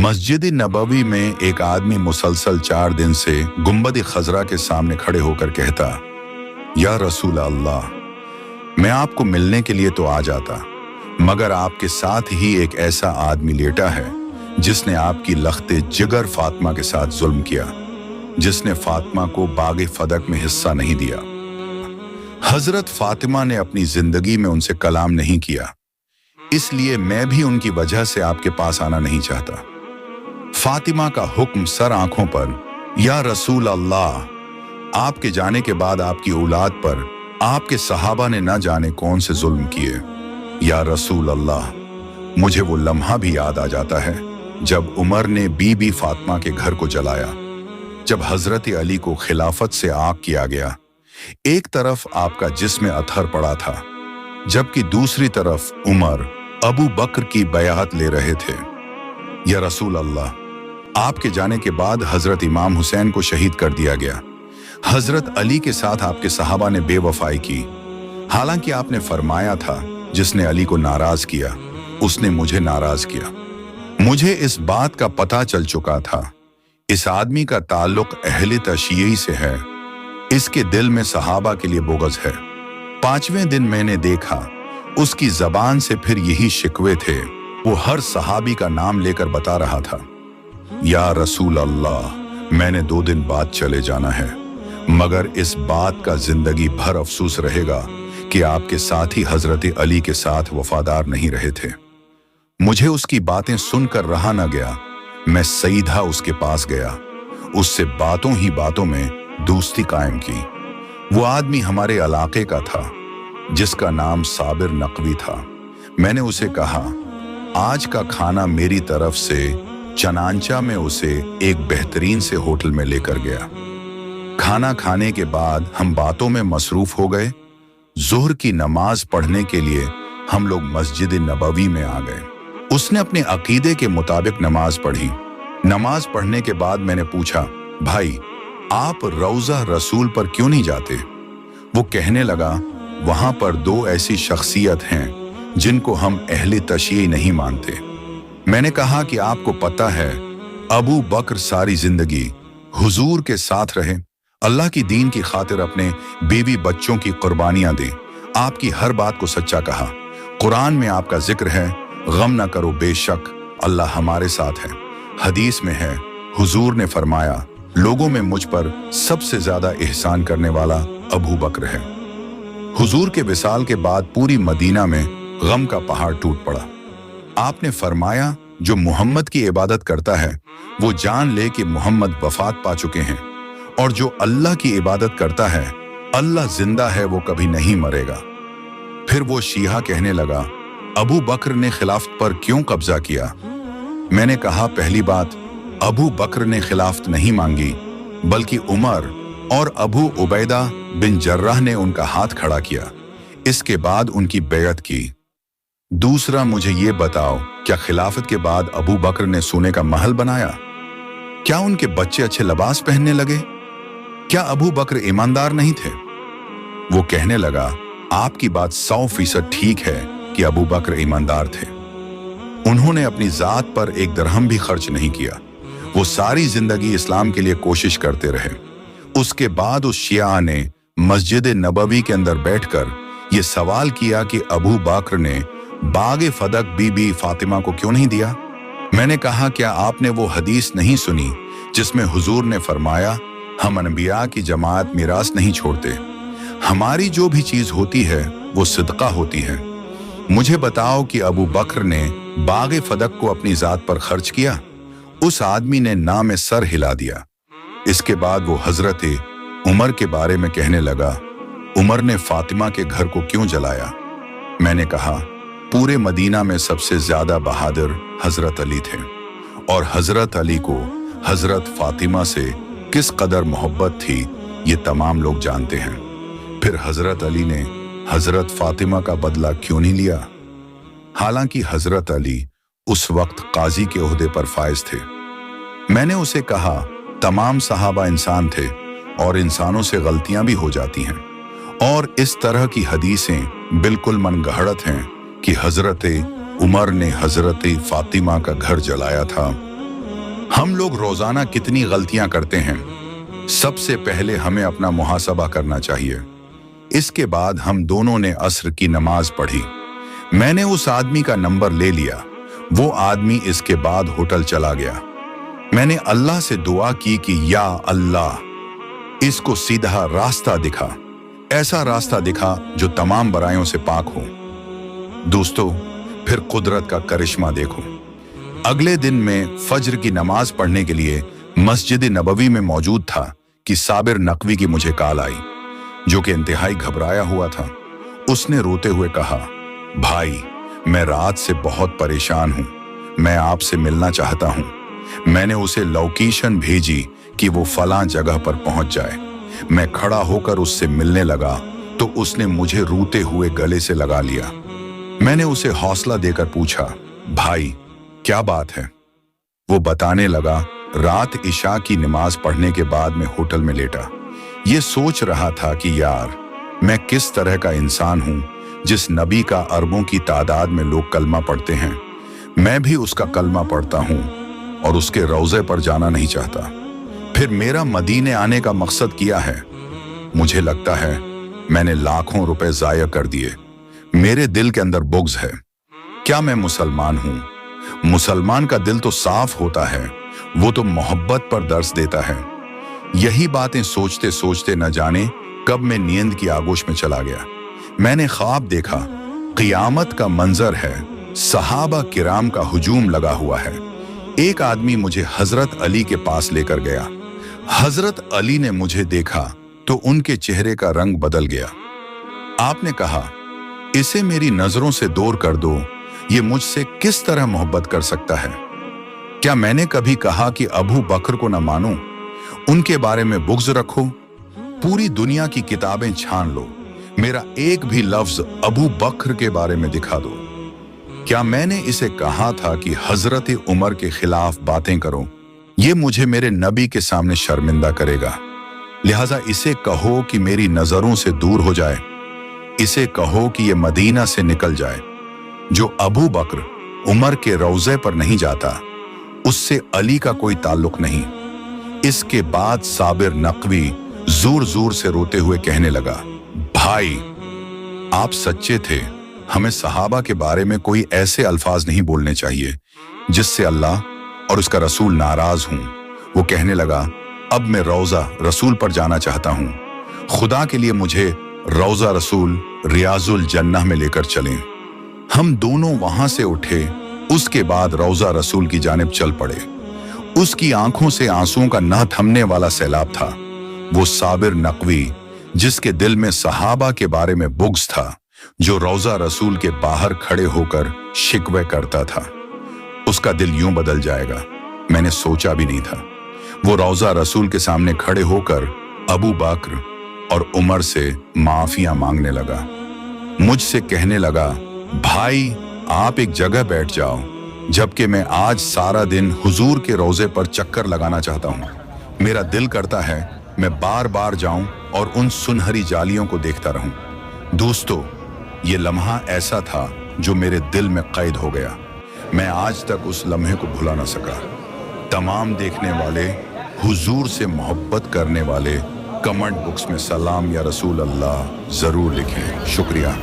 मस्जिद नबवी में एक आदमी मुसलसल 4 दिन से गुंबद खजरा के सामने खड़े होकर कहता, या रसूल अल्लाह, मैं आपको मिलने के लिए तो आ जाता, मगर आपके साथ ही एक ऐसा आदमी लेटा है जिसने आपकी लख्ते जिगर फातिमा के साथ जुल्म किया, जिसने फातिमा को बागे फदक में हिस्सा नहीं दिया। हजरत फातिमा ने अपनी जिंदगी में उनसे कलाम नहीं किया, इसलिए मैं भी उनकी वजह से आपके पास आना नहीं चाहता। फातिमा का हुक्म सर आंखों पर, या रसूल अल्लाह, आपके जाने के बाद आपकी औलाद पर आपके सहाबा ने न जाने कौन से जुल्म किए। या रसूल अल्लाह, मुझे वो लम्हा भी याद आ जाता है जब उमर ने बीबी फातिमा के घर को जलाया, जब हजरत अली को खिलाफत से आग किया गया। एक तरफ आपका जिस्म अथर पड़ा था, जबकि दूसरी तरफ उमर अबू बकर की बयात ले रहे थे। या रसूल अल्लाह, आपके जाने के बाद हजरत इमाम हुसैन को शहीद कर दिया गया। हजरत अली के साथ आपके सहाबा ने बेवफाई की, हालांकि आपने फरमाया था जिसने अली को नाराज किया उसने मुझे नाराज किया। मुझे इस बात का पता चल चुका था, इस आदमी का ताल्लुक अहले तशय्यी से है, इसके दिल में सहाबा के लिए बोगज है। 5वें दिन मैंने देखा उसकी जबान से फिर यही शिकवे थे। वो हर सहाबी का नाम लेकर बता रहा था, या रसूल अल्लाह, मैंने 2 दिन बाद चले जाना है, मगर इस बात का जिंदगी भर अफसोस रहेगा कि आपके साथी हजरत अली के साथ वफादार नहीं रहे थे। मुझे उसकी बातें सुनकर रहा न गया, मैं सीधा उसके पास गया, उससे बातों ही बातों में दोस्ती कायम की। वो आदमी हमारे इलाके का था, जिसका नाम साबिर नकवी था। मैंने उसे कहा, आज का खाना मेरी तरफ से। चनांचा में उसे एक बेहतरीन से होटल में लेकर गया। खाना खाने के बाद हम बातों में मसरूफ हो गए। ज़ोहर की नमाज पढ़ने के लिए हम लोग मस्जिद नबवी में आ गए। उसने अपने अकीदे के मुताबिक नमाज पढ़ी। नमाज पढ़ने के बाद मैंने पूछा, भाई, आप रौज़ा रसूल पर क्यों नहीं जाते? वो कहने लगा, वहां पर 2 ऐसी शख्सियत हैं जिनको हम अहले तशय्यी नहीं मानते। मैंने कहा कि आपको पता है अबू बकर सारी जिंदगी हुजूर के साथ रहे, अल्लाह की दीन की खातिर अपने बीवी बच्चों की कुर्बानियां दे, आपकी हर बात को सच्चा कहा। कुरान में आपका जिक्र है, गम न करो, बेशक अल्लाह हमारे साथ है। हदीस में है, हुजूर ने फरमाया, लोगों में मुझ पर सबसे ज्यादा एहसान करने वाला अबू बकर है। हुजूर के विसाल के बाद पूरी मदीना में गम का पहाड़ टूट पड़ा। आपने फरमाया, जो मोहम्मद की इबादत करता है वो जान ले कि मोहम्मद वफात पा चुके हैं, और जो अल्लाह की इबादत करता है अल्लाह जिंदा है, वो कभी नहीं मरेगा। फिर वो शिया कहने लगा, अबू बकर ने खिलाफत पर क्यों कब्जा किया? मैंने कहा, पहली बात, अबू बकर ने खिलाफत नहीं मांगी, बल्कि उमर और अबू उबैदा बिन जर्राह ने उनका हाथ खड़ा किया, इसके बाद उनकी बैअत की। दूसरा, मुझे ये बताओ, क्या खिलाफत के बाद अबू बकर ने सोने का महल बनाया? क्या उनके बच्चे अच्छे लिबास पहनने लगे? क्या अबू बकर ईमानदार नहीं थे? वो कहने लगा, आपकी बात 100% ठीक है कि अबू बकर ईमानदार थे। उन्होंने अपनी जात पर 1 दिरहम भी खर्च नहीं किया। वो सारी जिंदगी इस्लाम के लिए कोशिश करते रहे। उसके बाद उस शिया ने मस्जिद नबवी के अंदर बैठकर ये सवाल किया कि अबू बकर ने बागे फदक बीबी फातिमा को क्यों नहीं दिया? मैंने कहा, क्या आपने वो हदीस नहीं सुनी जिसमें हुजूर ने फरमाया, हम अनबिया की जमात मिरास नहीं छोड़ते, हमारी जो भी चीज होती है वो सदका होती है। मुझे बताओ कि अबू बकर ने बागे फदक को अपनी जात पर खर्च किया? उस आदमी ने ना में सर हिला दिया। इसके बाद वो हजरत उमर के बारे में कहने लगा, उमर ने फातिमा के घर को क्यों जलाया? मैंने कहा, पूरे मदीना में सबसे ज्यादा बहादुर हजरत अली थे, और हजरत अली को हजरत फातिमा से किस कदर मोहब्बत थी ये तमाम लोग जानते हैं। फिर हजरत अली ने हजरत फातिमा का बदला क्यों नहीं लिया? हालांकि हजरत अली उस वक्त काजी के ओहदे पर फाइज थे। मैंने उसे कहा, तमाम सहाबा इंसान थे और इंसानों से गलतियां भी हो जाती हैं, और इस तरह की हदीसें बिल्कुल मनगढ़ंत हैं कि हजरत उमर ने हजरत फातिमा का घर जलाया था। हम लोग रोजाना कितनी गलतियां करते हैं। सबसे पहले हमें अपना मुहासबा करना चाहिए। इसके बाद हम दोनों ने असर की नमाज पढ़ी। मैंने उस आदमी का नंबर ले लिया। वो आदमी इसके बाद होटल चला गया। मैंने अल्लाह से दुआ की कि या अल्लाह, इसको सीधा रास्ता दिखा, ऐसा रास्ता दिखा जो तमाम बुराइयों से पाक हो। दोस्तों, फिर कुदरत का करिश्मा देखो। अगले दिन मैं फज्र की नमाज पढ़ने के लिए मस्जिद नबवी में मौजूद था कि साबिर नकवी की मुझे कॉल आई, जो कि इंतहाई घबराया हुआ था। उसने रोते हुए कहा, भाई, मैं रात से बहुत परेशान हूं, मैं आपसे मिलना चाहता हूं। मैंने उसे लोकेशन भेजी कि वो फलां जगह पर पहुंच जाए। मैं खड़ा होकर उससे मिलने लगा तो उसने मुझे रोते हुए गले से लगा लिया। मैंने उसे हौसला देकर पूछा, भाई क्या बात है? वो बताने लगा, रात इशा की नमाज पढ़ने के बाद मैं होटल में लेटा। ये सोच रहा था कि यार, मैं किस तरह का इंसान हूं जिस नबी का अरबों की तादाद में लोग कलमा पढ़ते हैं। मैं भी उसका कलमा पढ़ता हूं और उसके रोजे पर जाना नहीं चाहता। फिर मेरा मदीने आने का मकसद किया है। मुझे लगता है मैंने लाखों रुपए जाया कर दिए। मेरे दिल के अंदर बुग़्ज़ है। क्या मैं मुसलमान हूं? मुसलमान का दिल तो साफ होता है, वो तो मोहब्बत पर दर्स देता है। यही बातें सोचते सोचते न जाने कब मैं नींद की आगोश में चला गया। मैंने ख्वाब देखा, क़ियामत का मंजर है, सहाबा किराम का हुजूम लगा हुआ है। एक आदमी मुझे हजरत अली के पास लेकर गया। हजरत अली ने मुझे देखा तो उनके चेहरे का रंग बदल गया। आपने कहा, इसे मेरी नजरों से दूर कर दो, ये मुझसे किस तरह मोहब्बत कर सकता है? क्या मैंने कभी कहा कि अबू बकर को न मानो, उनके बारे में बुग़्ज़ रखो? पूरी दुनिया की किताबें छान लो, मेरा एक भी लफ्ज अबू बकर के बारे में दिखा दो। क्या मैंने इसे कहा था कि हजरत उमर के खिलाफ बातें करो? ये मुझे मेरे नबी के सामने शर्मिंदा करेगा। लिहाजा इसे कहो कि मेरी नजरों से दूर हो जाए। इसे कहो कि ये मदीना से निकल जाए। जो अबू बकर उमर के रोजे पर नहीं जाता, उससे अली का कोई ताल्लुक नहीं। इसके बाद साबिर नकवी जोर जोर से रोते हुए कहने लगा, भाई, आप सच्चे थे। हमें सहाबा के बारे में कोई ऐसे अल्फाज नहीं बोलने चाहिए जिससे अल्लाह और उसका रसूल नाराज हों। वो कहने लगा, अब मैं रौजा रसूल पर जाना चाहता हूं। खुदा के लिए मुझे रौजा रसूल रियाजुल जन्नह में लेकर चलें। हम दोनों वहां से उठे। उसके बाद रौजा रसूल की जानिब चल पड़े। उसकी आंखों से आंसुओं का न थमने वाला सैलाब था। वो साबिर नकवी, जिसके दिल में सहाबा के बारे में बुग़्ज़ था, जो रौजा रसूल के बाहर खड़े होकर शिकवे करता था, उसका दिल यूं बदल जाएगा, मैंने सोचा भी नहीं था। वो रौजा रसूल के सामने खड़े होकर अबू बकर और उमर से माफिया मांगने लगा। मुझसे कहने लगा, भाई, आप एक जगह बैठ जाओ, जबकि मैं आज सारा दिन हुजूर के रोजे पर चक्कर लगाना चाहता हूं। मेरा दिल करता है मैं बार बार जाऊं और उन सुनहरी जालियों को देखता रहूं। दोस्तों, ये लम्हा ऐसा था जो मेरे दिल में कैद हो गया। मैं आज तक उस लम्हे को भुला ना सका। तमाम देखने वाले, हुजूर से मोहब्बत करने वाले कमेंट बॉक्स में सलाम या रसूल अल्लाह जरूर लिखें। शुक्रिया।